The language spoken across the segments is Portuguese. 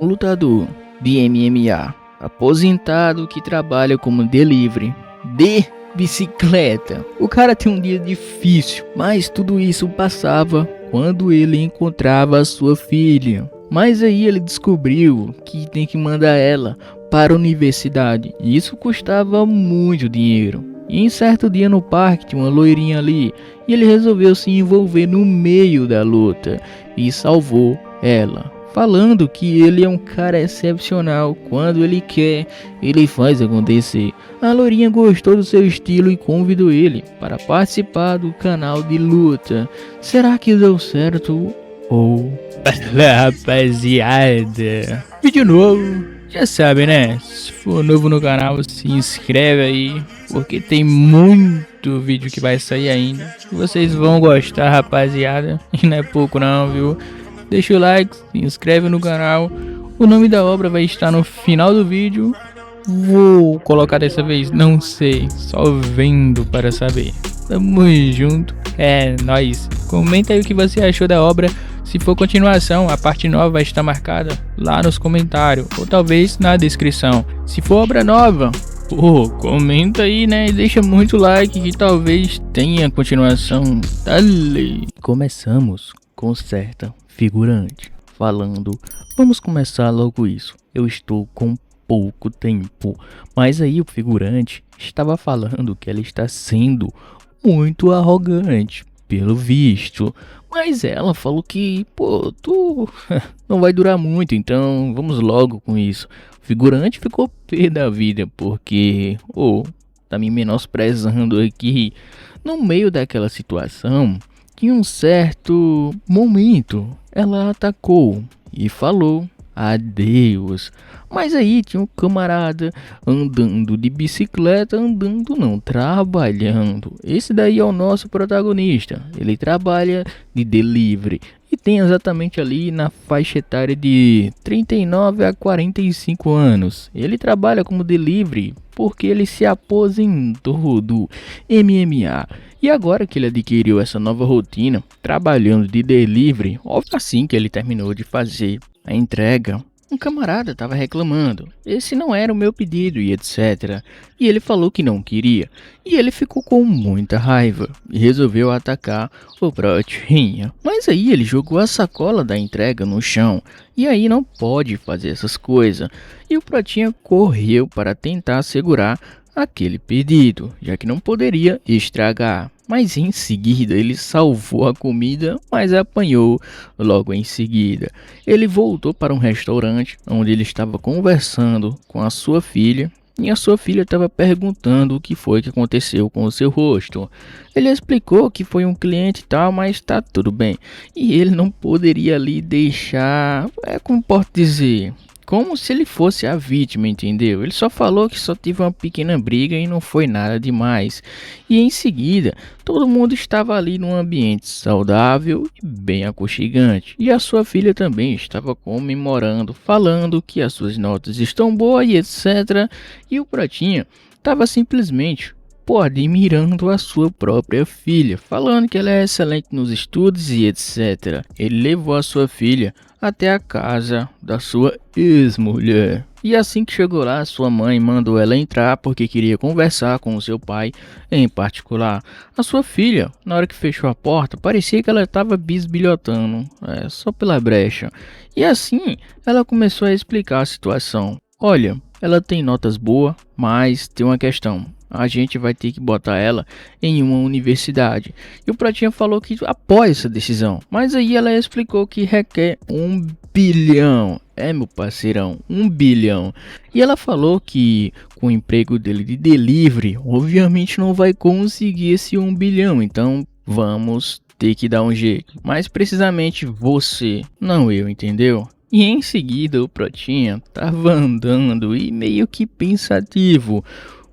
um lutador de MMA, aposentado que trabalha como delivery de bicicleta. O cara tem um dia difícil, mas tudo isso passava quando ele encontrava a sua filha. Mas aí ele descobriu que tem que mandar ela para a universidade. E isso custava muito dinheiro. E em certo dia no parque tinha uma loirinha ali. E ele resolveu se envolver no meio da luta e salvou ela, falando que ele é um cara excepcional. Quando ele quer, ele faz acontecer. A loirinha gostou do seu estilo e convidou ele para participar do canal de luta. Será que deu certo? Ou... rapaziada, vídeo novo, já sabe, né? Se for novo no canal, se inscreve aí, porque tem muito vídeo que vai sair ainda. Vocês vão gostar, rapaziada, e não é pouco não, viu? Deixa o like, se inscreve no canal. O nome da obra vai estar no final do vídeo. Vou colocar dessa vez, não sei, só vendo para saber. Tamo junto, é nóis. Comenta aí o que você achou da obra. Se for continuação, a parte nova vai estar marcada lá nos comentários, ou talvez na descrição. Se for obra nova, pô, comenta aí, né? E deixa muito like que talvez tenha continuação. Dale! Começamos com certa figurante falando, vamos começar logo isso. Eu estou com pouco tempo. Mas aí o figurante estava falando que ela está sendo muito arrogante, pelo visto. Mas ela falou que, pô, tu não vai durar muito, então vamos logo com isso. O figurante ficou pé da vida, porque, tá me menosprezando aqui. No meio daquela situação, em um certo momento, ela atacou e falou adeus. Mas aí tinha um camarada andando de bicicleta, andando não, trabalhando. Esse daí é o nosso protagonista. Ele trabalha de delivery e tem exatamente ali na faixa etária de 39 a 45 anos. Ele trabalha como delivery porque ele se aposentou do MMA. E agora que ele adquiriu essa nova rotina, trabalhando de delivery, assim que ele terminou de fazer a entrega, um camarada estava reclamando, esse não era o meu pedido e etc. E ele falou que não queria. E ele ficou com muita raiva e resolveu atacar o Protinha. Mas aí ele jogou a sacola da entrega no chão. E aí não pode fazer essas coisas. E o Protinha correu para tentar segurar aquele pedido, já que não poderia estragar. Mas em seguida ele salvou a comida, mas apanhou logo em seguida. Ele voltou para um restaurante onde ele estava conversando com a sua filha. E a sua filha estava perguntando o que foi que aconteceu com o seu rosto. Ele explicou que foi um cliente e tal, mas está tudo bem. E ele não poderia ali deixar, como posso dizer, como se ele fosse a vítima, entendeu? Ele só falou que só teve uma pequena briga e não foi nada demais. E em seguida, todo mundo estava ali num ambiente saudável e bem aconchegante. E a sua filha também estava comemorando, falando que as suas notas estão boas e etc. E o Pratinha estava simplesmente admirando a sua própria filha, falando que ela é excelente nos estudos e etc. Ele levou a sua filha até a casa da sua ex-mulher. E assim que chegou lá, sua mãe mandou ela entrar porque queria conversar com o seu pai em particular. A sua filha, na hora que fechou a porta, parecia que ela estava bisbilhotando, só pela brecha. E assim, ela começou a explicar a situação. Olha, ela tem notas boas, mas tem uma questão. A gente vai ter que botar ela em uma universidade. E o Pratinha falou que apoia essa decisão. Mas aí ela explicou que requer 1 bilhão. Meu parceirão, 1 bilhão. E ela falou que com o emprego dele de delivery, obviamente não vai conseguir esse 1 bilhão. Então vamos ter que dar um jeito. Mais precisamente você, não eu, entendeu? E em seguida o Pratinha tava andando e meio que pensativo.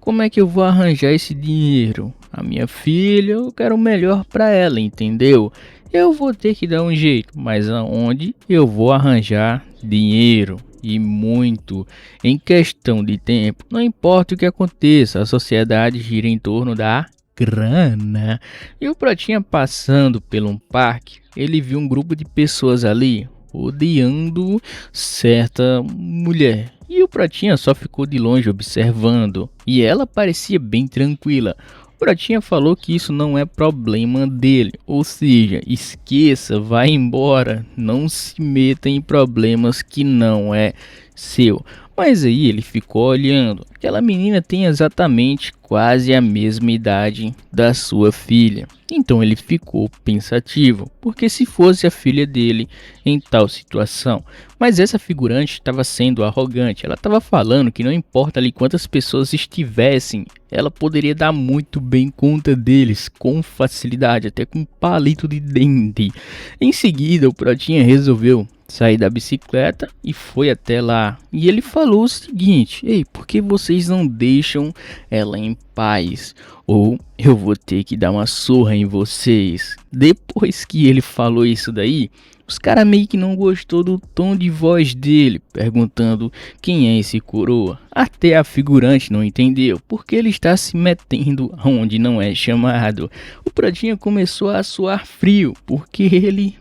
Como é que eu vou arranjar esse dinheiro? A minha filha, eu quero o melhor para ela, entendeu? Eu vou ter que dar um jeito, mas aonde eu vou arranjar dinheiro? E muito, em questão de tempo, não importa o que aconteça, a sociedade gira em torno da grana. E o Pratinha passando por um parque, ele viu um grupo de pessoas ali, odiando certa mulher. E o Pratinha só ficou de longe observando, e ela parecia bem tranquila. O Pratinha falou que isso não é problema dele, ou seja, esqueça, vai embora, não se meta em problemas que não é seu. Mas aí ele ficou olhando. Aquela menina tem exatamente quase a mesma idade da sua filha. Então ele ficou pensativo, porque se fosse a filha dele em tal situação. Mas essa figurante estava sendo arrogante. Ela estava falando que não importa ali quantas pessoas estivessem, ela poderia dar muito bem conta deles com facilidade, até com um palito de dente. Em seguida, o Pratinha resolveu sair da bicicleta e foi até lá. E ele falou o seguinte: ei, por que vocês não deixam ela em paz? Ou eu vou ter que dar uma surra em vocês. Depois que ele falou isso daí, os caras meio que não gostou do tom de voz dele, perguntando quem é esse coroa. Até a figurante não entendeu, porque ele está se metendo onde não é chamado. O Pratinha começou a suar frio, porque ele...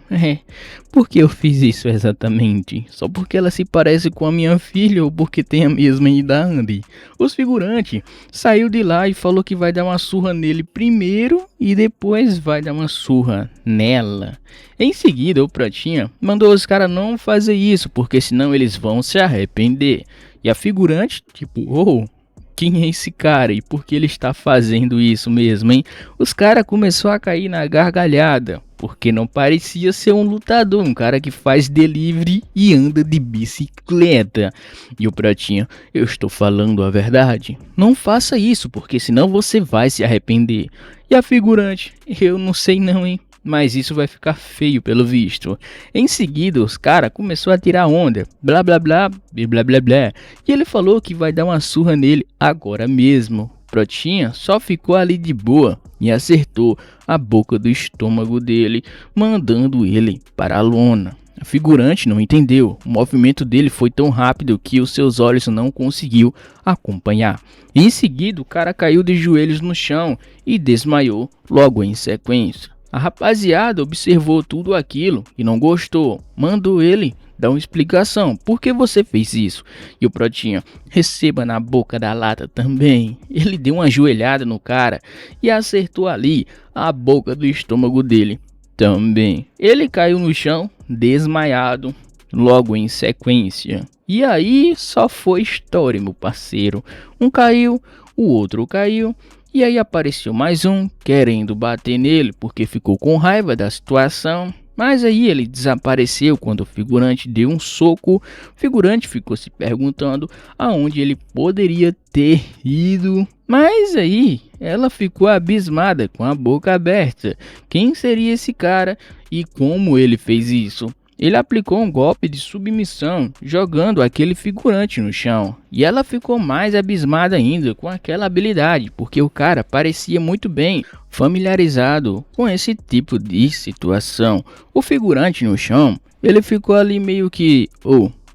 por que eu fiz isso exatamente? Só porque ela se parece com a minha filha ou porque tem a mesma idade? Os figurantes saiu de lá e falou que vai dar uma surra nele primeiro e depois vai dar uma surra nela. Em seguida, o Pratinha mandou os caras não fazer isso, porque senão eles vão se arrepender. E a figurante, tipo, quem é esse cara e por que ele está fazendo isso mesmo, hein? Os caras começaram a cair na gargalhada, porque não parecia ser um lutador, um cara que faz delivery e anda de bicicleta. E o Pratinha, eu estou falando a verdade. Não faça isso, porque senão você vai se arrepender. E a figurante, eu não sei não, hein? Mas isso vai ficar feio pelo visto. Em seguida, os caras começaram a tirar onda, blá blá blá, blá blá blá. E ele falou que vai dar uma surra nele agora mesmo. Pratinha só ficou ali de boa e acertou a boca do estômago dele, mandando ele para a lona. A figurante não entendeu. O movimento dele foi tão rápido que os seus olhos não conseguiu acompanhar. Em seguida, o cara caiu de joelhos no chão e desmaiou logo em sequência. A rapaziada observou tudo aquilo e não gostou. Mandou ele dar uma explicação. Por que você fez isso? E o Pratinha, receba na boca da lata também. Ele deu uma joelhada no cara e acertou ali a boca do estômago dele também. Ele caiu no chão, desmaiado, logo em sequência. E aí só foi história, meu parceiro. Um caiu, o outro caiu. E aí apareceu mais um, querendo bater nele, porque ficou com raiva da situação. Mas aí ele desapareceu quando o figurante deu um soco. O figurante ficou se perguntando aonde ele poderia ter ido. Mas aí ela ficou abismada, com a boca aberta. Quem seria esse cara e como ele fez isso? Ele aplicou um golpe de submissão, jogando aquele figurante no chão. E ela ficou mais abismada ainda com aquela habilidade, porque o cara parecia muito bem familiarizado com esse tipo de situação. O figurante no chão, ele ficou ali meio que,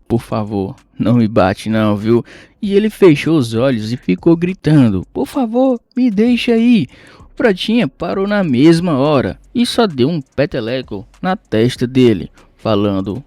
por favor, não me bate não, viu? E ele fechou os olhos e ficou gritando, por favor, me deixa aí. O Pratinha parou na mesma hora e só deu um peteleco na testa dele, falando,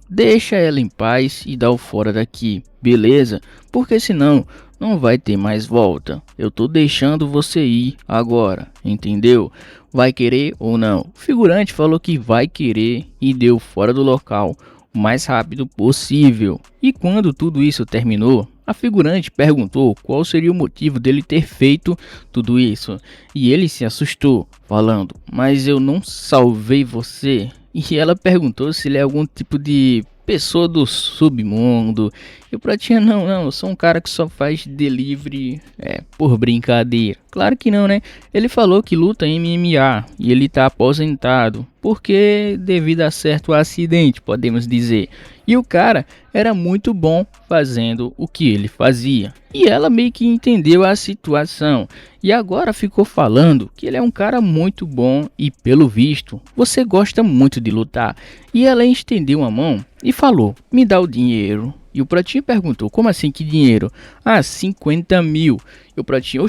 deixa ela em paz e dá o fora daqui, beleza? Porque senão não vai ter mais volta. Eu tô deixando você ir agora, entendeu? Vai querer ou não? O figurante falou que vai querer e deu fora do local o mais rápido possível. E quando tudo isso terminou, a figurante perguntou qual seria o motivo dele ter feito tudo isso. E ele se assustou, falando, mas eu não salvei você. E ela perguntou se ele é algum tipo de pessoa do submundo. E o Pratinha, não, eu sou um cara que só faz delivery por brincadeira. Claro que não, né? Ele falou que luta MMA e ele tá aposentado, porque devido a certo acidente, podemos dizer. E o cara era muito bom fazendo o que ele fazia. E ela meio que entendeu a situação. E agora ficou falando que ele é um cara muito bom e, pelo visto, você gosta muito de lutar. E ela estendeu a mão e falou, me dá o dinheiro. E o Pratinho perguntou, como assim que dinheiro? 50 mil. E o Pratinho,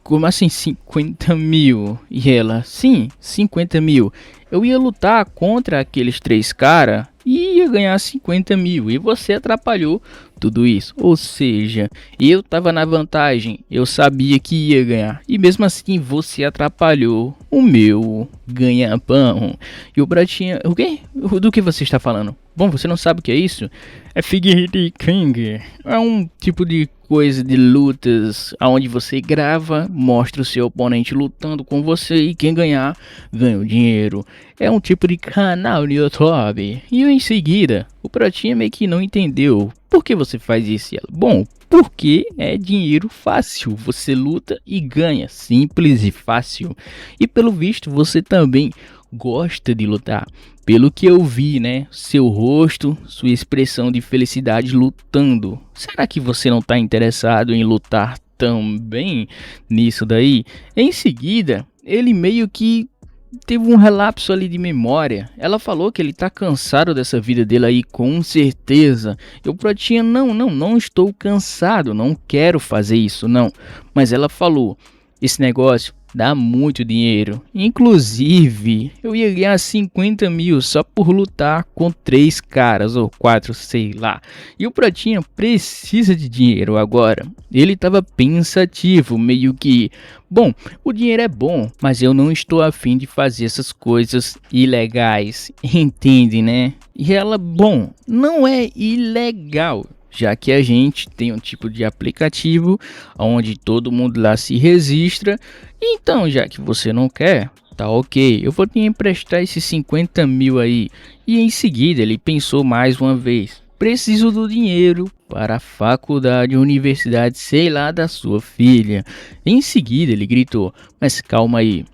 como assim 50 mil? E ela, sim, 50 mil. eu ia lutar contra aqueles 3 caras e ia ganhar 50 mil. E você atrapalhou tudo isso. Ou seja, eu tava na vantagem, eu sabia que ia ganhar. E mesmo assim você atrapalhou o meu ganha-pão. E o Pratinha... O quê? Do que você está falando? Bom, você não sabe o que é isso? É Figure King. É um tipo de coisa de lutas onde você grava, mostra o seu oponente lutando com você e quem ganhar, ganha o dinheiro. É um tipo de canal no YouTube. E em seguida, o Pratinha meio que não entendeu. Por que você faz isso? Bom, porque é dinheiro fácil. Você luta e ganha. Simples e fácil. E pelo visto, você também gosta de lutar. Pelo que eu vi, né? Seu rosto, sua expressão de felicidade lutando. Será que você não está interessado em lutar também nisso daí? Em seguida, ele meio que teve um relapso ali de memória. Ela falou que ele tá cansado dessa vida dele aí, com certeza. Eu Pratinha, não estou cansado, não quero fazer isso, não. Mas ela falou, esse negócio dá muito dinheiro. Inclusive, eu ia ganhar 50 mil só por lutar com 3 caras ou 4, sei lá. E o Pratinha precisa de dinheiro agora. Ele estava pensativo, meio que... Bom, o dinheiro é bom, mas eu não estou afim de fazer essas coisas ilegais. Entende, né? E ela, bom, não é ilegal. Já que a gente tem um tipo de aplicativo onde todo mundo lá se registra. Então, já que você não quer, tá ok, eu vou te emprestar esses 50 mil aí. E em seguida ele pensou mais uma vez. Preciso do dinheiro para a faculdade, universidade, sei lá, da sua filha. Em seguida ele gritou, mas calma aí.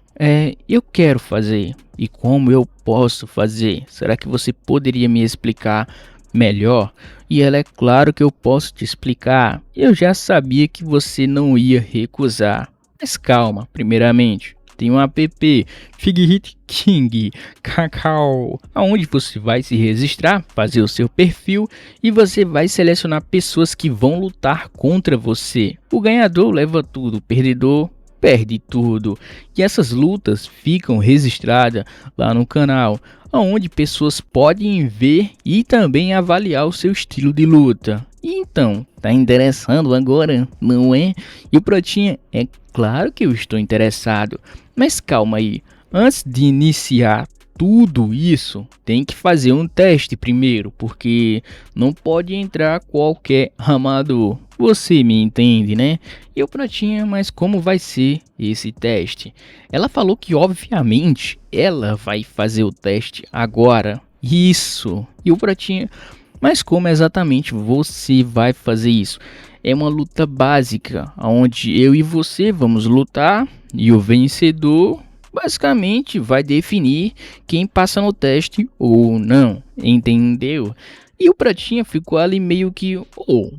Eu quero fazer. E como eu posso fazer? Será que você poderia me explicar melhor? E ela, é claro que eu posso te explicar. Eu já sabia que você não ia recusar. Mas calma, primeiramente, tem um app, Figure King, Cacau, onde você vai se registrar, fazer o seu perfil e você vai selecionar pessoas que vão lutar contra você. O ganhador leva tudo, o perdedor perde tudo. E essas lutas ficam registradas lá no canal, onde pessoas podem ver e também avaliar o seu estilo de luta. Então, tá interessando agora, não é? E o Pratinha, é claro que eu estou interessado, mas calma aí, antes de iniciar tudo isso, tem que fazer um teste primeiro, porque não pode entrar qualquer amador. Você me entende, né? E o Pratinha, mas como vai ser esse teste? Ela falou que obviamente ela vai fazer o teste agora. Isso. E o Pratinha, mas como exatamente você vai fazer isso? É uma luta básica, onde eu e você vamos lutar e o vencedor basicamente vai definir quem passa no teste ou não, entendeu? E o Pratinha ficou ali meio que,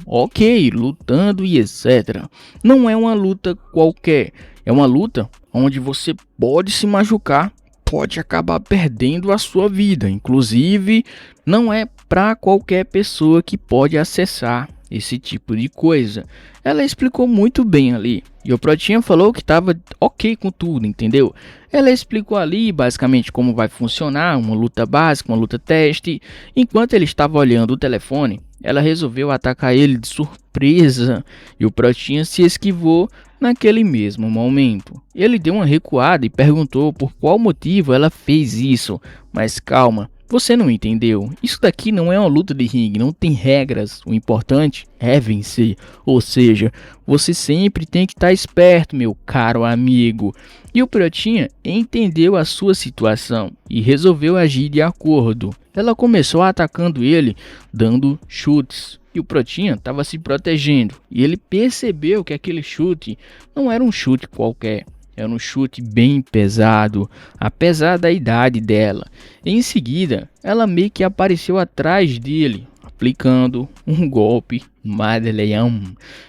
ok, lutando e etc. Não é uma luta qualquer, é uma luta onde você pode se machucar, pode acabar perdendo a sua vida. Inclusive, não é para qualquer pessoa que pode acessar esse tipo de coisa. Ela explicou muito bem ali. E o Pratinha falou que estava ok com tudo, entendeu? Ela explicou ali basicamente como vai funcionar uma luta básica, uma luta teste. Enquanto ele estava olhando o telefone, ela resolveu atacar ele de surpresa. E o Pratinha se esquivou naquele mesmo momento. Ele deu uma recuada e perguntou por qual motivo ela fez isso. Mas calma, você não entendeu. Isso daqui não é uma luta de ringue, não tem regras. O importante é vencer. Ou seja, você sempre tem que estar esperto, meu caro amigo. E o Pratinha entendeu a sua situação e resolveu agir de acordo. Ela começou atacando ele, dando chutes. E o Pratinha estava se protegendo. E ele percebeu que aquele chute não era um chute qualquer. Era um chute bem pesado, apesar da idade dela. Em seguida, ela meio que apareceu atrás dele, aplicando um golpe Madeleão.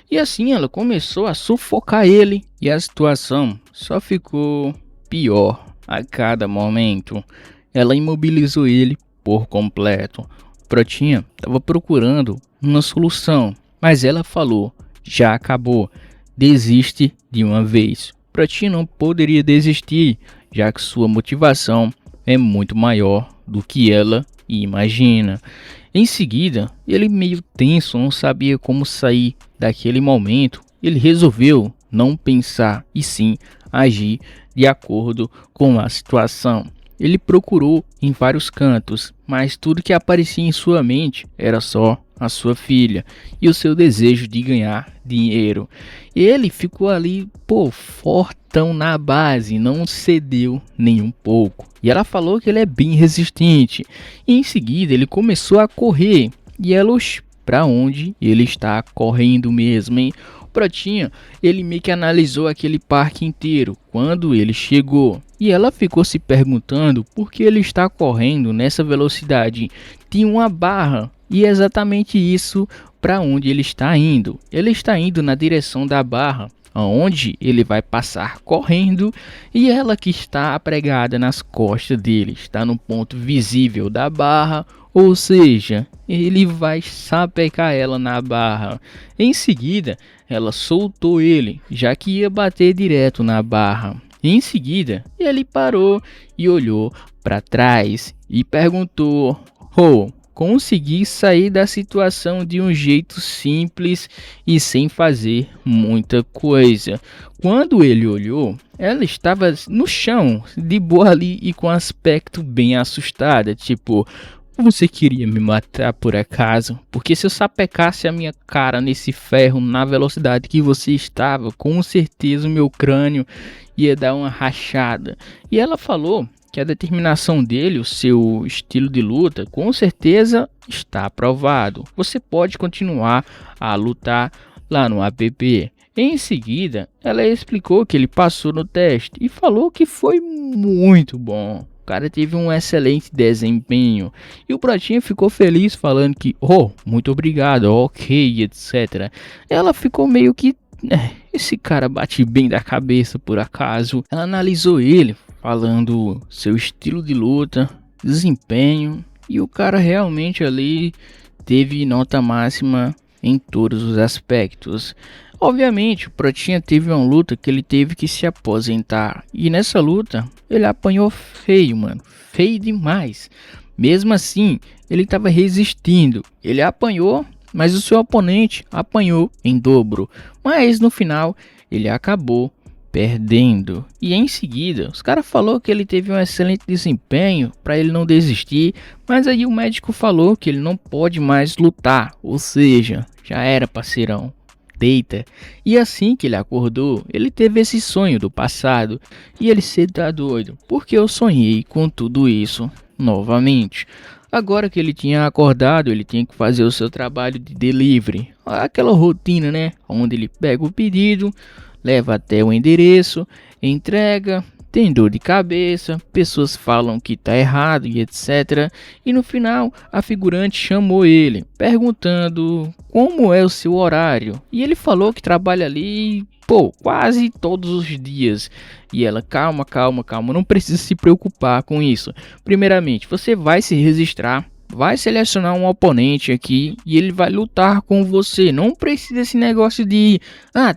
E assim ela começou a sufocar ele. E a situação só ficou pior a cada momento. Ela imobilizou ele por completo. O Pratinha estava procurando uma solução, mas ela falou, já acabou, desiste de uma vez. Pratinha não poderia desistir, já que sua motivação é muito maior do que ela imagina. Em seguida, ele meio tenso, não sabia como sair daquele momento. Ele resolveu não pensar e sim agir de acordo com a situação. Ele procurou em vários cantos, mas tudo que aparecia em sua mente era só a sua filha e o seu desejo de ganhar dinheiro. Ele ficou ali, fortão na base, não cedeu nem um pouco. E ela falou que ele é bem resistente. E em seguida ele começou a correr. E ela, para onde ele está correndo mesmo, hein? O Protinha, ele meio que analisou aquele parque inteiro quando ele chegou. E ela ficou se perguntando por que ele está correndo nessa velocidade. Tinha uma barra e é exatamente isso para onde ele está indo. Ele está indo na direção da barra, aonde ele vai passar correndo, e ela que está pregada nas costas dele, está no ponto visível da barra, ou seja, ele vai sapecar ela na barra. Em seguida, ela soltou ele, já que ia bater direto na barra. Em seguida, ele parou e olhou para trás e perguntou: consegui sair da situação de um jeito simples e sem fazer muita coisa. Quando ele olhou, ela estava no chão, de boa ali e com aspecto bem assustada, tipo: você queria me matar por acaso? Porque se eu sapecasse a minha cara nesse ferro na velocidade que você estava, com certeza o meu crânio ia dar uma rachada. E ela falou que a determinação dele, o seu estilo de luta, com certeza está aprovado. Você pode continuar a lutar lá no app. Em seguida, ela explicou que ele passou no teste e falou que foi muito bom. O cara teve um excelente desempenho. E o Protinha ficou feliz falando que, muito obrigado, ok, etc. Ela ficou meio que, esse cara bate bem da cabeça por acaso. Ela analisou ele, falando seu estilo de luta, desempenho, e o cara realmente ali teve nota máxima em todos os aspectos. Obviamente, o Protinha teve uma luta que ele teve que se aposentar, e nessa luta ele apanhou feio, mano, feio demais. Mesmo assim, ele estava resistindo, ele apanhou, mas o seu oponente apanhou em dobro, mas no final ele acabou perdendo. E em seguida, os caras falou que ele teve um excelente desempenho para ele não desistir, mas aí o médico falou que ele não pode mais lutar, ou seja, já era, parceirão, deita. E assim que ele acordou, ele teve esse sonho do passado e ele se tá doido, porque eu sonhei com tudo isso novamente. Agora que ele tinha acordado, ele tinha que fazer o seu trabalho de delivery, aquela rotina, né, onde ele pega o pedido, leva até o endereço, entrega, tem dor de cabeça, pessoas falam que tá errado e etc. E no final, a figurante chamou ele, perguntando como é o seu horário. E ele falou que trabalha ali, quase todos os dias. E ela, calma, não precisa se preocupar com isso. Primeiramente, você vai se registrar, vai selecionar um oponente aqui e ele vai lutar com você. Não precisa esse negócio de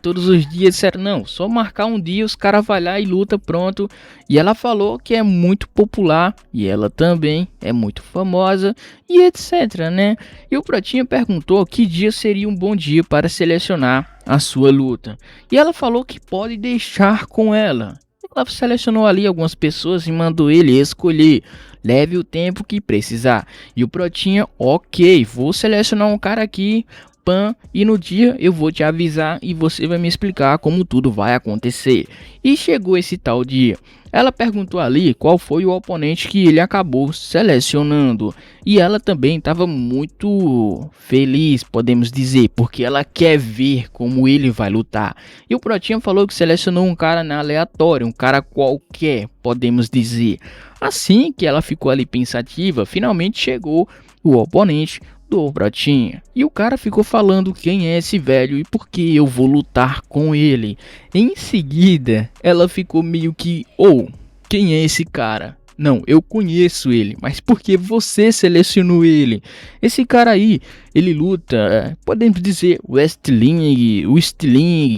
todos os dias, sério, não. Só marcar um dia, os caras vai lá e luta, pronto. E ela falou que é muito popular e ela também é muito famosa e etc, né? E o Protinha perguntou que dia seria um bom dia para selecionar a sua luta. E ela falou que pode deixar com ela. Ela selecionou ali algumas pessoas e mandou ele escolher. Leve o tempo que precisar. E o Protinha, ok, vou selecionar um cara aqui, e no dia eu vou te avisar e você vai me explicar como tudo vai acontecer. E chegou esse tal dia. Ela perguntou ali qual foi o oponente que ele acabou selecionando. E ela também estava muito feliz, podemos dizer, porque ela quer ver como ele vai lutar. E o Protinha falou que selecionou um cara na aleatória, um cara qualquer, podemos dizer. Assim que ela ficou ali pensativa, finalmente chegou o oponente do Protinha. E o cara ficou falando quem é esse velho e por que eu vou lutar com ele. Em seguida, ela ficou meio que, quem é esse cara? Não, eu conheço ele, mas por que você selecionou ele? Esse cara aí, ele luta, podemos dizer, wrestling,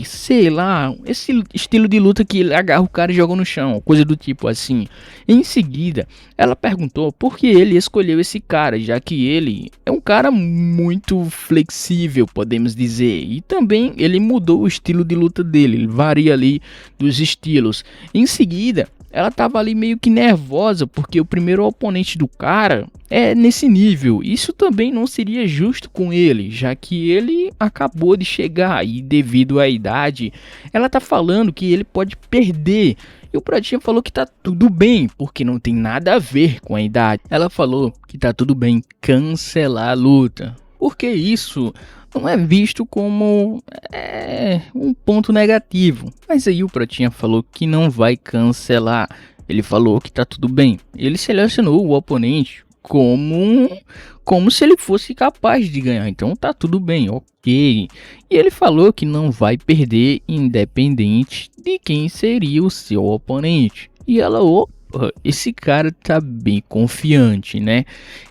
sei lá, esse estilo de luta que ele agarra o cara e joga no chão, coisa do tipo assim. Em seguida, ela perguntou por que ele escolheu esse cara, já que ele é um cara muito flexível, podemos dizer, e também ele mudou o estilo de luta dele, ele varia ali dos estilos. Em seguida, ela tava ali meio que nervosa porque o primeiro oponente do cara é nesse nível. Isso também não seria justo com ele, já que ele acabou de chegar e devido à idade, ela tá falando que ele pode perder. E o Pratinha falou que tá tudo bem, porque não tem nada a ver com a idade. Ela falou que tá tudo bem cancelar a luta, porque isso não é visto como um ponto negativo. Mas aí o Pratinha falou que não vai cancelar. Ele falou que tá tudo bem. Ele selecionou o oponente como se ele fosse capaz de ganhar. Então tá tudo bem, ok. E ele falou que não vai perder independente de quem seria o seu oponente. E ela, esse cara tá bem confiante, né?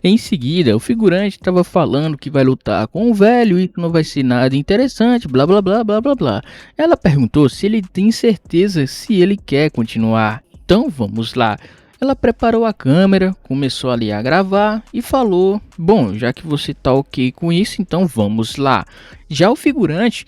Em seguida, o figurante estava falando que vai lutar com o velho e que não vai ser nada interessante, blá blá blá blá blá blá. Ela perguntou se ele tem certeza se ele quer continuar. Então vamos lá. Ela preparou a câmera, começou ali a gravar e falou: bom, já que você tá ok com isso, então vamos lá. Já o figurante,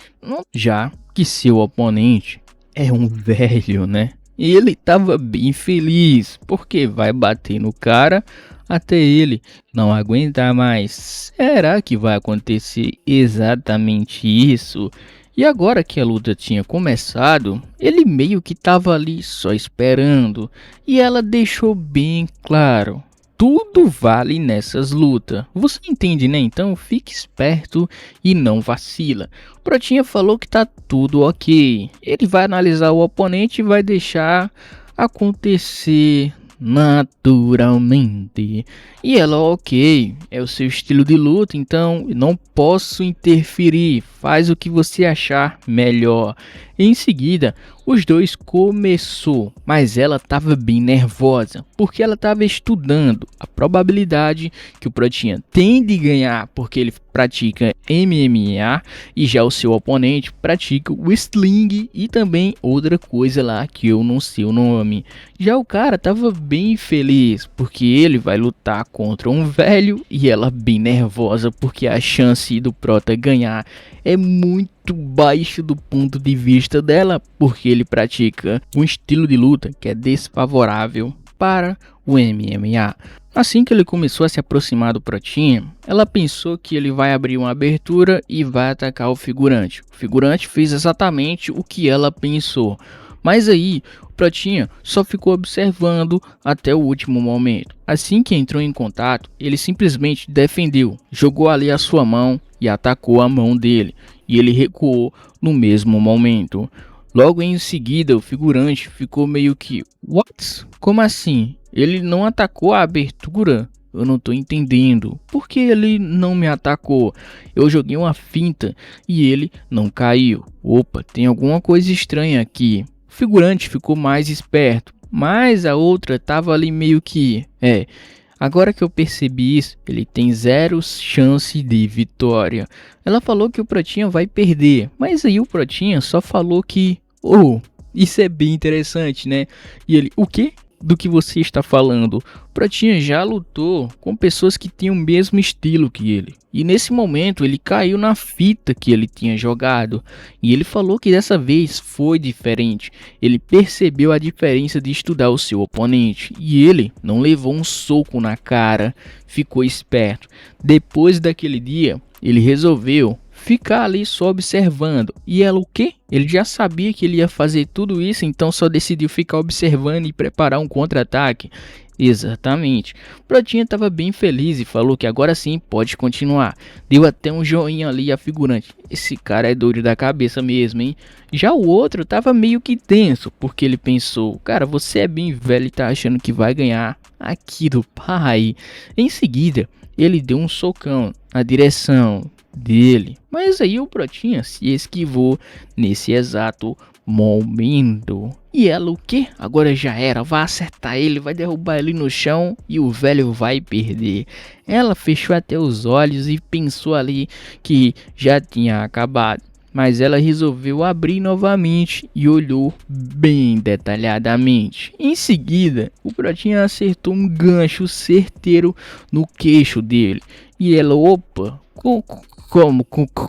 já que seu oponente é um velho, né? E ele tava bem feliz, porque vai bater no cara até ele não aguentar mais. Será que vai acontecer exatamente isso? E agora que a luta tinha começado, ele meio que tava ali só esperando. E ela deixou bem claro: tudo vale nessas lutas. Você entende, né? Então fique esperto e não vacila. O Protinha falou que tá tudo ok. Ele vai analisar o oponente e vai deixar acontecer naturalmente. E ela, ok, é o seu estilo de luta, então não posso interferir. Faz o que você achar melhor. Em seguida, os dois começou, mas ela estava bem nervosa, porque ela estava estudando a probabilidade que o Protinha tem de ganhar, porque ele pratica MMA e já o seu oponente pratica wrestling e também outra coisa lá que eu não sei o nome. Já o cara estava bem feliz, porque ele vai lutar contra um velho e ela bem nervosa, porque a chance do Prota ganhar é muito baixo do ponto de vista dela, porque ele pratica um estilo de luta que é desfavorável para o MMA. Assim que ele começou a se aproximar do Protinha, ela pensou que ele vai abrir uma abertura e vai atacar o figurante. O figurante fez exatamente o que ela pensou, mas aí o Protinha só ficou observando até o último momento. Assim que entrou em contato, ele simplesmente defendeu, jogou ali a sua mão e atacou a mão dele, e ele recuou no mesmo momento. Logo em seguida, o figurante ficou meio que: what? Como assim? Ele não atacou a abertura? Eu não tô entendendo. Por que ele não me atacou? Eu joguei uma finta e ele não caiu. Opa, tem alguma coisa estranha aqui. O figurante ficou mais esperto, mas a outra tava ali meio que... agora que eu percebi isso, ele tem zero chance de vitória. Ela falou que o Protinha vai perder, mas aí o Protinha só falou que... isso é bem interessante, né? E ele, o quê? Do que você está falando? O Protinha já lutou com pessoas que tinham o mesmo estilo que ele. E nesse momento ele caiu na fita que ele tinha jogado. E ele falou que dessa vez foi diferente. Ele percebeu a diferença de estudar o seu oponente. E ele não levou um soco na cara. Ficou esperto. Depois daquele dia, ele resolveu ficar ali só observando. E ela, o quê? Ele já sabia que ele ia fazer tudo isso, então só decidiu ficar observando e preparar um contra-ataque. Exatamente. O Protinha estava bem feliz e falou que agora sim pode continuar. Deu até um joinha ali a figurante. Esse cara é doido da cabeça mesmo, hein? Já o outro estava meio que tenso, porque ele pensou: cara, você é bem velho e tá achando que vai ganhar aqui do pai. Em seguida, ele deu um socão na direção dele, mas aí o Protinha se esquivou nesse exato momento. E ela o quê? Agora já era, vai acertar ele, vai derrubar ele no chão e o velho vai perder. Ela fechou até os olhos e pensou ali que já tinha acabado. Mas ela resolveu abrir novamente e olhou bem detalhadamente. Em seguida, o Pratinha acertou um gancho certeiro no queixo dele. E ela, opa,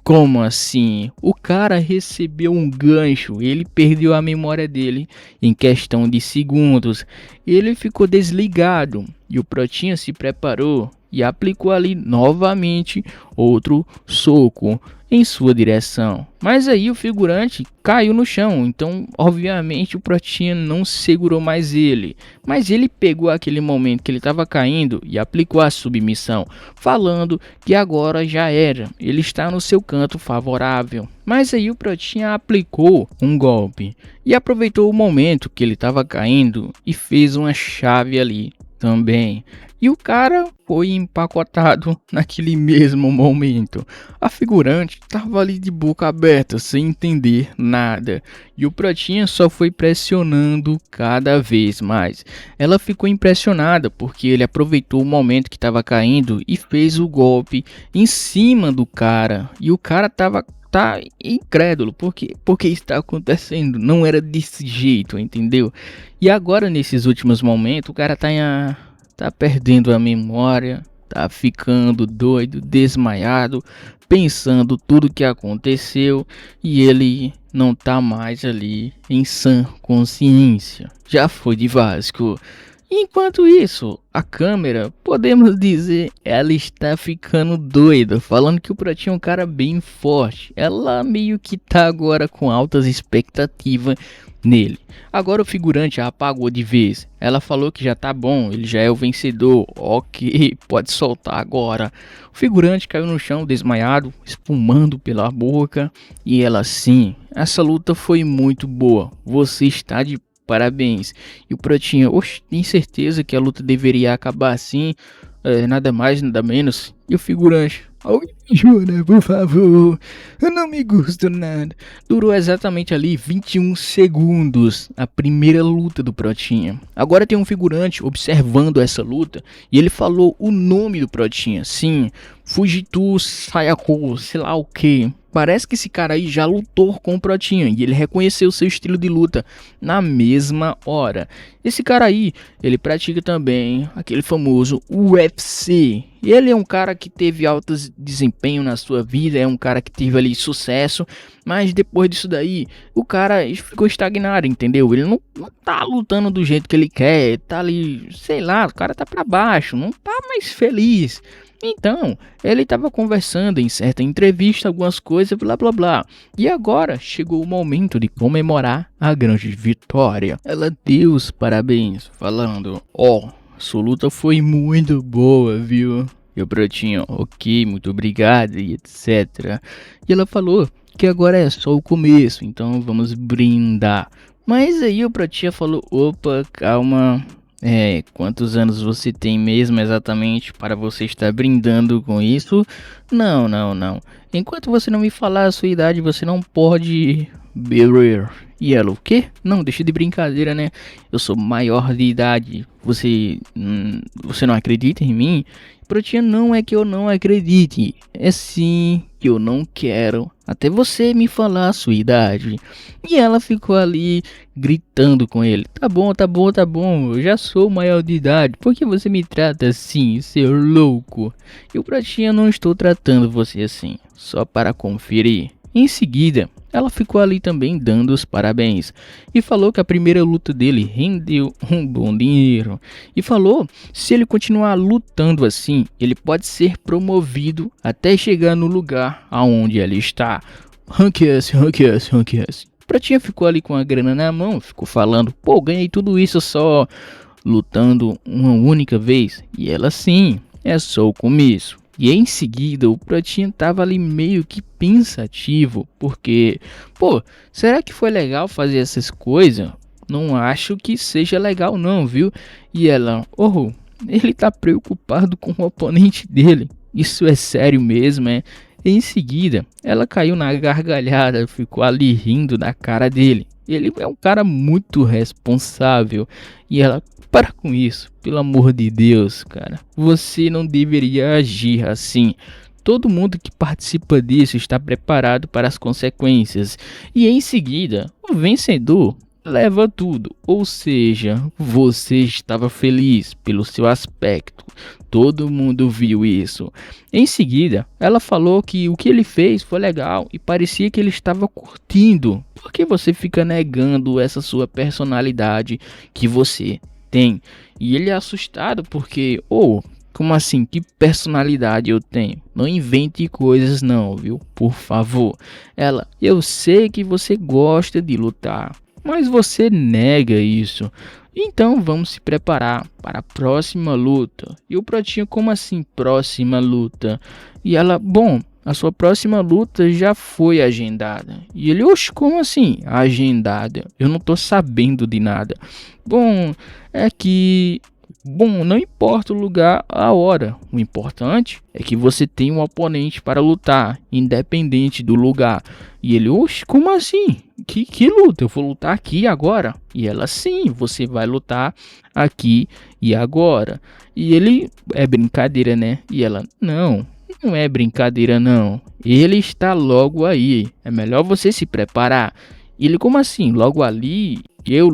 como assim? O cara recebeu um gancho, ele perdeu a memória dele em questão de segundos. Ele ficou desligado e o Pratinha se preparou e aplicou ali novamente outro soco em sua direção. Mas aí o figurante caiu no chão, então obviamente o Pratinha não segurou mais ele. Mas ele pegou aquele momento que ele estava caindo e aplicou a submissão, falando que agora já era, ele está no seu canto favorável. Mas aí o Pratinha aplicou um golpe e aproveitou o momento que ele estava caindo e fez uma chave ali também. E o cara foi empacotado naquele mesmo momento. A figurante estava ali de boca aberta, sem entender nada. E o Pratinha só foi pressionando cada vez mais. Ela ficou impressionada porque ele aproveitou o momento que estava caindo e fez o golpe em cima do cara. E o cara tá incrédulo, porque está acontecendo, não era desse jeito, entendeu? E agora nesses últimos momentos o cara tá perdendo a memória, tá ficando doido, desmaiado, pensando tudo que aconteceu e ele não tá mais ali em sã consciência. Já foi de Vasco. Enquanto isso, a câmera, podemos dizer, ela está ficando doida, falando que o Pratinho é um cara bem forte. Ela meio que tá agora com altas expectativas nele. Agora o figurante a apagou de vez. Ela falou que já tá bom, ele já é o vencedor. Ok, pode soltar agora. O figurante caiu no chão desmaiado, espumando pela boca. E ela, sim, essa luta foi muito boa. Você está de parabéns. E o Pratinha, oxe, tem certeza que a luta deveria acabar assim? Nada mais, nada menos. E o figurante, alguém me ajuda, por favor. Eu não me gosto nada. Durou exatamente ali 21 segundos a primeira luta do Pratinha. Agora tem um figurante observando essa luta e ele falou o nome do Pratinha. Sim, Fujitu Sayako, sei lá o que. Parece que esse cara aí já lutou com o Pratinha e ele reconheceu seu estilo de luta na mesma hora. Esse cara aí, ele pratica também aquele famoso UFC. Ele é um cara que teve alto desempenho na sua vida, é um cara que teve ali sucesso, mas depois disso daí, o cara ficou estagnado, entendeu? Ele não tá lutando do jeito que ele quer, tá ali, sei lá, o cara tá pra baixo, não tá mais feliz. Então, ele estava conversando em certa entrevista algumas coisas, blá blá blá. E agora chegou o momento de comemorar a grande vitória. Ela deu os parabéns, falando: ó, sua luta foi muito boa, viu? E o Pratinho, ok, muito obrigado e etc. E ela falou que agora é só o começo, então vamos brindar. Mas aí o Pratinha falou: opa, calma. Quantos anos você tem mesmo exatamente para você estar brindando com isso? Não. Enquanto você não me falar a sua idade, você não pode beber. E ela, o quê? Não, deixa de brincadeira, né? Eu sou maior de idade. Você não acredita em mim? Pratinha, não é que eu não acredite. É sim que eu não quero até você me falar a sua idade. E ela ficou ali gritando com ele: tá bom, eu já sou maior de idade. Por que você me trata assim, seu louco? Eu, Pratinha, não estou tratando você assim, só para conferir. Em seguida, ela ficou ali também dando os parabéns e falou que a primeira luta dele rendeu um bom dinheiro. E falou, se ele continuar lutando assim, ele pode ser promovido até chegar no lugar aonde ele está. Rank S. Pratinha ficou ali com a grana na mão, ficou falando: pô, ganhei tudo isso só lutando uma única vez. E ela, sim, é só o começo. E em seguida o Pratinha tava ali meio que pensativo, porque, pô, será que foi legal fazer essas coisas? Não acho que seja legal não, viu? E ela, ele tá preocupado com o oponente dele. Isso é sério mesmo, é? Em seguida, ela caiu na gargalhada, ficou ali rindo da cara dele. Ele é um cara muito responsável. E ela, para com isso, pelo amor de Deus, cara. Você não deveria agir assim. Todo mundo que participa disso está preparado para as consequências. E em seguida, o vencedor leva tudo. Ou seja, você estava feliz pelo seu aspecto. Todo mundo viu isso. Em seguida, ela falou que o que ele fez foi legal e parecia que ele estava curtindo. Por que você fica negando essa sua personalidade que você tem? E ele é assustado porque, como assim? Que personalidade eu tenho? Não invente coisas não, viu? Por favor. Ela, eu sei que você gosta de lutar, mas você nega isso. Então vamos se preparar para a próxima luta. E o Protinho, como assim próxima luta? E ela, bom, a sua próxima luta já foi agendada. E ele, oxe, como assim agendada? Eu não tô sabendo de nada. Bom, é que... Bom, não importa o lugar, a hora. O importante é que você tem um oponente para lutar, independente do lugar. E ele, oxe, como assim? Que luta? Eu vou lutar aqui agora? E ela, sim, você vai lutar aqui e agora. E ele, é brincadeira, né? E ela, não é brincadeira não. Ele está logo aí. É melhor você se preparar. E ele, como assim? Logo ali? Eu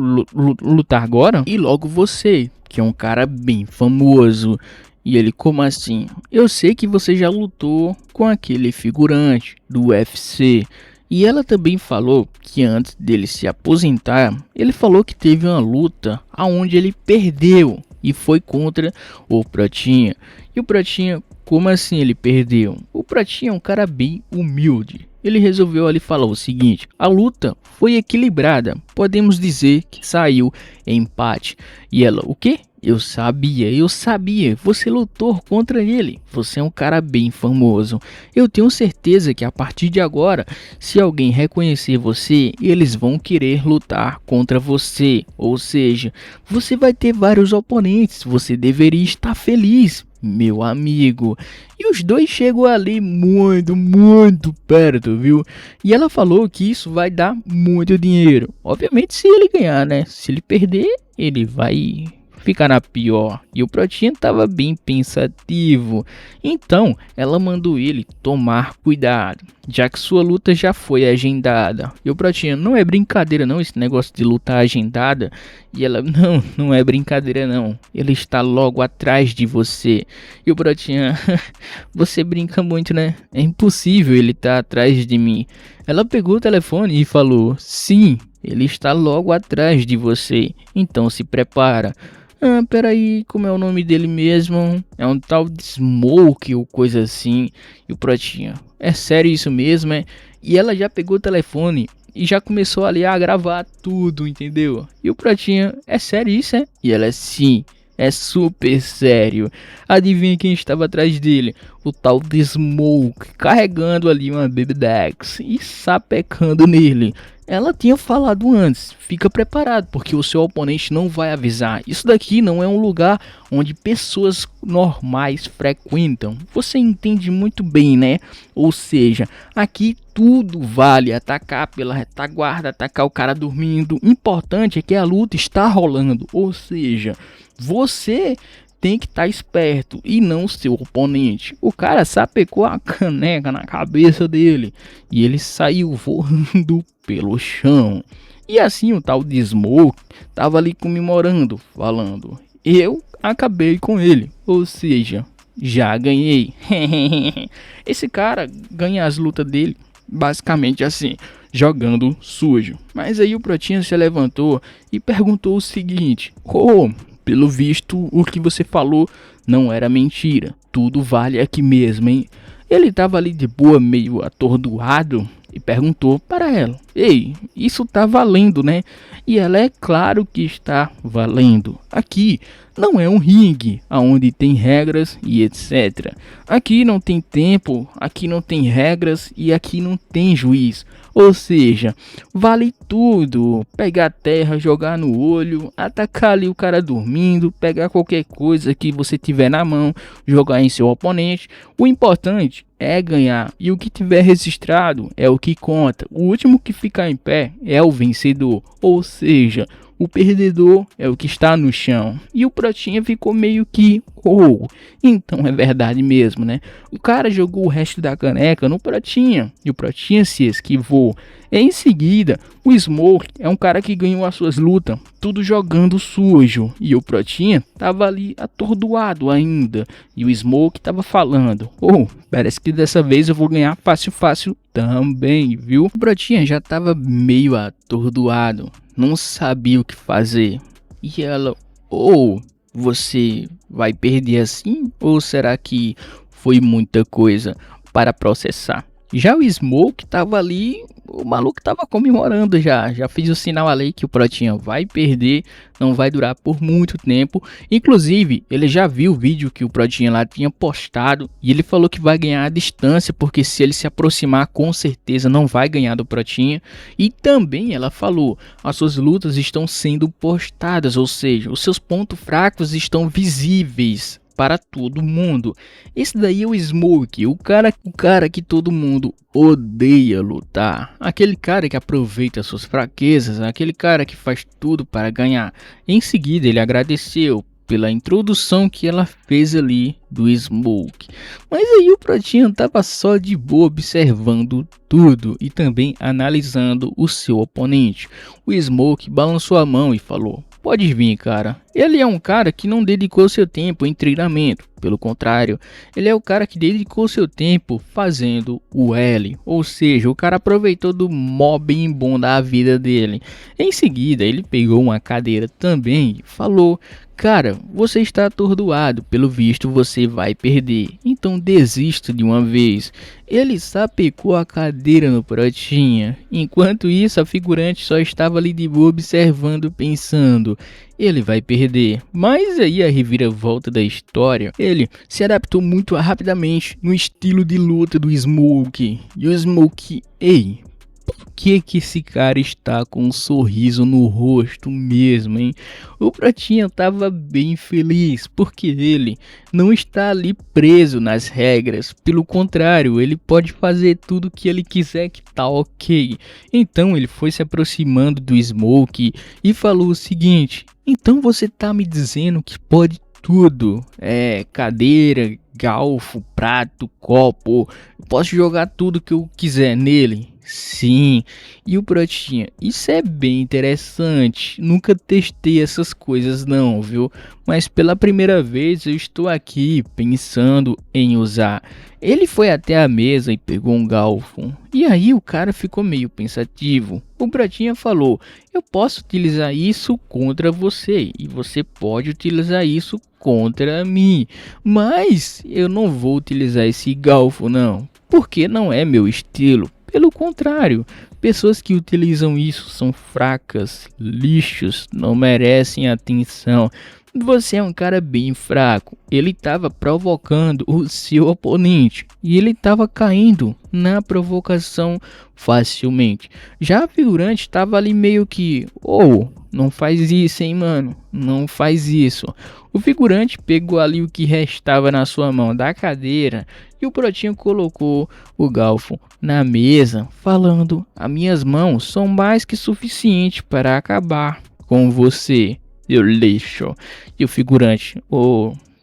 lutar agora? E logo você, que é um cara bem famoso. E ele, como assim? Eu sei que você já lutou com aquele figurante do UFC. E ela também falou que antes dele se aposentar, ele falou que teve uma luta aonde ele perdeu e foi contra o Pratinha. E o Pratinha, como assim ele perdeu? O Pratinha é um cara bem humilde. Ele resolveu ali falar o seguinte: a luta foi equilibrada, podemos dizer que saiu em empate. E ela, o quê? Eu sabia, você lutou contra ele, você é um cara bem famoso. Eu tenho certeza que a partir de agora, se alguém reconhecer você, eles vão querer lutar contra você. Ou seja, você vai ter vários oponentes, você deveria estar feliz, meu amigo. E os dois chegam ali muito perto, viu? E ela falou que isso vai dar muito dinheiro. Obviamente se ele ganhar, né? Se ele perder, ele vai ficar na pior. E o Protinha estava bem pensativo. Então ela mandou ele tomar cuidado, já que sua luta já foi agendada. E o Protinha, não é brincadeira não esse negócio de luta agendada. E ela, não é brincadeira não. Ele está logo atrás de você. E o Protinha, você brinca muito, né? É impossível ele estar atrás de mim. Ela pegou o telefone e falou, sim, ele está logo atrás de você. Então se prepara. Ah, peraí, como é o nome dele mesmo? É um tal de Smoke ou coisa assim. E o Protinha, é sério isso mesmo, é? E ela já pegou o telefone e já começou ali a gravar tudo, entendeu? E o Protinha, é sério isso, é? E ela, sim, é super sério. Adivinha quem estava atrás dele? O tal de Smoke, carregando ali uma Baby Dex e sapecando nele. Ela tinha falado antes, fica preparado, porque o seu oponente não vai avisar. Isso daqui não é um lugar onde pessoas normais frequentam. Você entende muito bem, né? Ou seja, aqui tudo vale. Atacar pela retaguarda, atacar o cara dormindo. Importante é que a luta está rolando. Ou seja, você tem que estar esperto e não seu oponente. O cara sapecou a caneca na cabeça dele e ele saiu voando pelo chão. E assim o tal de Smoke tava ali comemorando, falando: eu acabei com ele, ou seja, já ganhei. Esse cara ganha as lutas dele basicamente assim, jogando sujo. Mas aí o Protinha se levantou e perguntou o seguinte: pelo visto, o que você falou não era mentira. Tudo vale aqui mesmo, hein? Ele tava ali de boa, meio atordoado, e perguntou para ela: ei, isso tá valendo, né? E ela, é claro que está valendo. Aqui não é um ringue, onde tem regras e etc. Aqui não tem tempo, aqui não tem regras e aqui não tem juiz. Ou seja, vale tudo. Pegar terra, jogar no olho, atacar ali o cara dormindo, pegar qualquer coisa que você tiver na mão, jogar em seu oponente. O importante é ganhar, e o que tiver registrado é o que conta. O último que ficar em pé é o vencedor, ou seja, o perdedor é o que está no chão. E o Protinha ficou meio que, então é verdade mesmo, né? O cara jogou o resto da caneca no Protinha e o Protinha se esquivou. Em seguida, o Smoke é um cara que ganhou as suas lutas, tudo jogando sujo. E o Protinha tava ali atordoado ainda. E o Smoke tava falando: parece que dessa vez eu vou ganhar fácil também, viu? O Protinha já tava meio atordoado, não sabia o que fazer. E ela: você vai perder assim? Ou será que foi muita coisa para processar? Já o Smoke tava ali, o maluco tava comemorando já fez o sinal ali que o Protinha vai perder, não vai durar por muito tempo. Inclusive, ele já viu o vídeo que o Protinha lá tinha postado e ele falou que vai ganhar a distância, porque se ele se aproximar, com certeza não vai ganhar do Protinha. E também ela falou, as suas lutas estão sendo postadas, ou seja, os seus pontos fracos estão visíveis para todo mundo. Esse daí é o Smoke, o cara que todo mundo odeia lutar, aquele cara que aproveita suas fraquezas, aquele cara que faz tudo para ganhar. Em seguida ele agradeceu pela introdução que ela fez ali do Smoke. Mas aí o Protinha tava só de boa observando tudo e também analisando o seu oponente. O Smoke balançou a mão e falou: pode vir, cara. Ele é um cara que não dedicou seu tempo em treinamento. Pelo contrário, ele é o cara que dedicou seu tempo fazendo o L. Ou seja, o cara aproveitou do mob bom da vida dele. Em seguida, ele pegou uma cadeira também e falou: cara, você está atordoado. Pelo visto, você vai perder. Então desista de uma vez. Ele sapecou a cadeira no Protinha. Enquanto isso, a figurante só estava ali de boa observando, pensando: ele vai perder. Mas aí a reviravolta da história, ele se adaptou muito rapidamente no estilo de luta do Smoke. E o Smoke, por que esse cara está com um sorriso no rosto mesmo, hein? O Protinha tava bem feliz, porque ele não está ali preso nas regras. Pelo contrário, ele pode fazer tudo que ele quiser que tá ok. Então ele foi se aproximando do Smoke e falou o seguinte: então você tá me dizendo que pode tudo? Cadeira, galfo, prato, copo, posso jogar tudo que eu quiser nele? Sim. E o Protinha: isso é bem interessante, nunca testei essas coisas não, viu? Mas pela primeira vez eu estou aqui pensando em usar. Ele foi até a mesa e pegou um galfo. E aí o cara ficou meio pensativo. O Protinha falou: eu posso utilizar isso contra você e você pode utilizar isso contra mim, mas eu não vou utilizar esse galfo não, porque não é meu estilo. Pelo contrário, pessoas que utilizam isso são fracas, lixos, não merecem atenção. Você é um cara bem fraco. Ele estava provocando o seu oponente e ele estava caindo na provocação facilmente. Já a figurante estava ali meio que: não faz isso, hein, mano, não faz isso. O figurante pegou ali o que restava na sua mão da cadeira e o Protinho colocou o galfo na mesa, falando: as minhas mãos são mais que suficiente para acabar com você, seu lixo. E o figurante: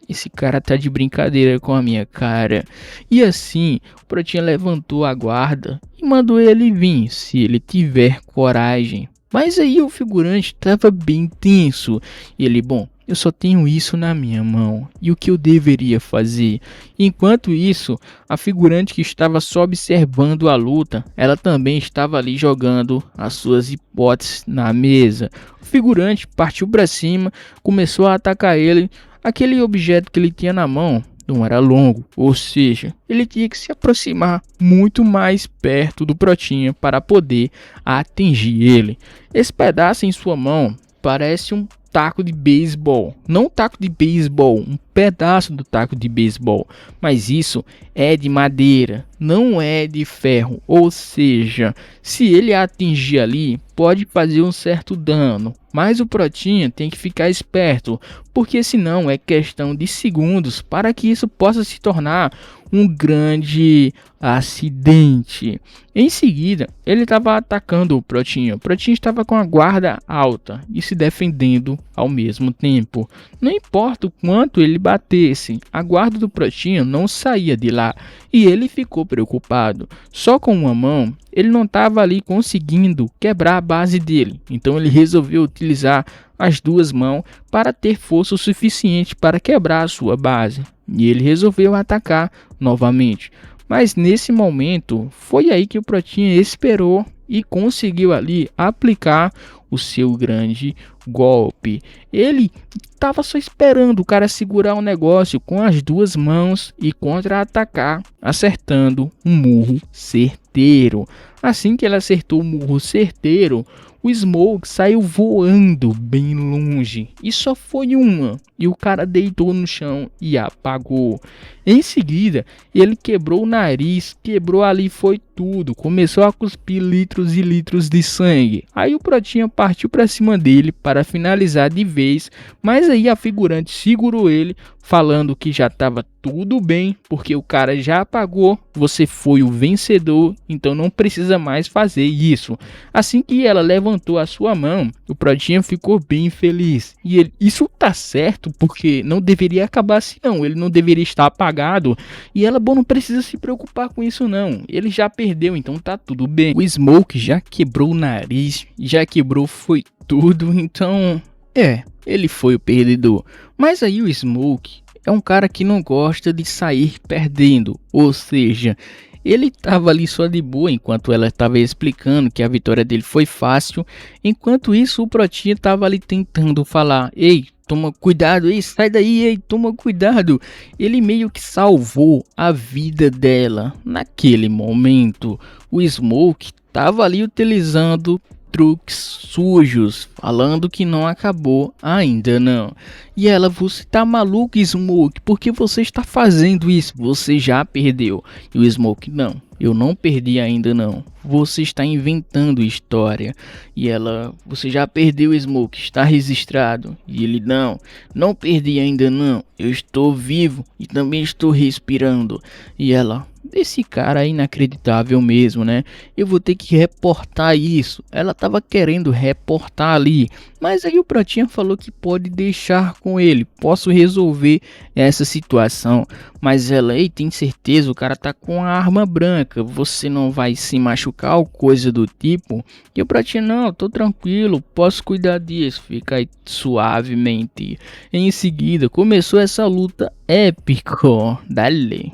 esse cara tá de brincadeira com a minha cara. E assim, o Protinha levantou a guarda e mandou ele vir, se ele tiver coragem. Mas aí o figurante estava bem tenso. Ele: eu só tenho isso na minha mão, e o que eu deveria fazer? Enquanto isso, a figurante que estava só observando a luta, ela também estava ali jogando as suas hipóteses na mesa. O figurante partiu para cima, começou a atacar ele. Aquele objeto que ele tinha na mão não era longo, ou seja, ele tinha que se aproximar muito mais perto do Protinha para poder atingir ele. Esse pedaço em sua mão parece um taco de beisebol, não um taco de beisebol, um pedaço do taco de beisebol, mas isso é de madeira. não é de ferro, ou seja, se ele atingir ali, pode fazer um certo dano. Mas o Protinha tem que ficar esperto, porque senão é questão de segundos para que isso possa se tornar um grande acidente. Em seguida, ele estava atacando o Protinha. O Protinha estava com a guarda alta e se defendendo ao mesmo tempo. Não importa o quanto ele batesse, a guarda do Protinha não saía de lá e ele ficou preocupado. Só com uma mão, ele não estava ali conseguindo quebrar a base dele. Então ele resolveu utilizar as duas mãos para ter força o suficiente para quebrar a sua base. E ele resolveu atacar novamente. Mas nesse momento, foi aí que o Protinha esperou e conseguiu ali aplicar o seu grande golpe. Ele estava só esperando o cara segurar o negócio com as duas mãos e contra-atacar, acertando um murro certeiro. Assim que ele acertou o murro certeiro, o Smoke saiu voando bem longe e só foi uma, e o cara deitou no chão e apagou. Em seguida, ele quebrou o nariz, quebrou ali, foi tudo, começou a cuspir litros e litros de sangue. Aí o Protinha partiu para cima dele para finalizar de vez, mas aí a figurante segurou ele, falando que já estava tudo bem, porque o cara já apagou, você foi o vencedor, então não precisa mais fazer isso. Assim que ela levantou a sua mão, o Protinha ficou bem feliz. E ele, isso tá certo, porque não deveria acabar assim não, ele não deveria estar apagado. E ela, bom, não precisa se preocupar com isso não, ele já perdeu, então tá tudo bem. O Smoke já quebrou o nariz, já quebrou foi tudo, então ele foi o perdedor. Mas aí o Smoke é um cara que não gosta de sair perdendo, ou seja, ele estava ali só de boa enquanto ela estava explicando que a vitória dele foi fácil. Enquanto isso, o Protinha estava ali tentando falar: ei, toma cuidado, ei, sai daí, ei, toma cuidado. Ele meio que salvou a vida dela naquele momento. O Smoke estava ali utilizando truques sujos, falando que não acabou ainda não. E ela, você tá maluco, Smoke? Por que você está fazendo isso? Você já perdeu. E o Smoke, não, eu não perdi ainda não. Você está inventando história. E ela, você já perdeu, Smoke, está registrado. E ele, não perdi ainda não. Eu estou vivo e também estou respirando. E ela, esse cara é inacreditável mesmo, né? Eu vou ter que reportar isso. Ela tava querendo reportar ali, mas aí o Protinha falou que pode deixar com ele, posso resolver essa situação. Mas ela, ei, tem certeza? O cara tá com a arma branca, você não vai se machucar ou coisa do tipo? E o Protinha, não, tô tranquilo, posso cuidar disso, fica aí suavemente. Em seguida começou essa luta épica, dale.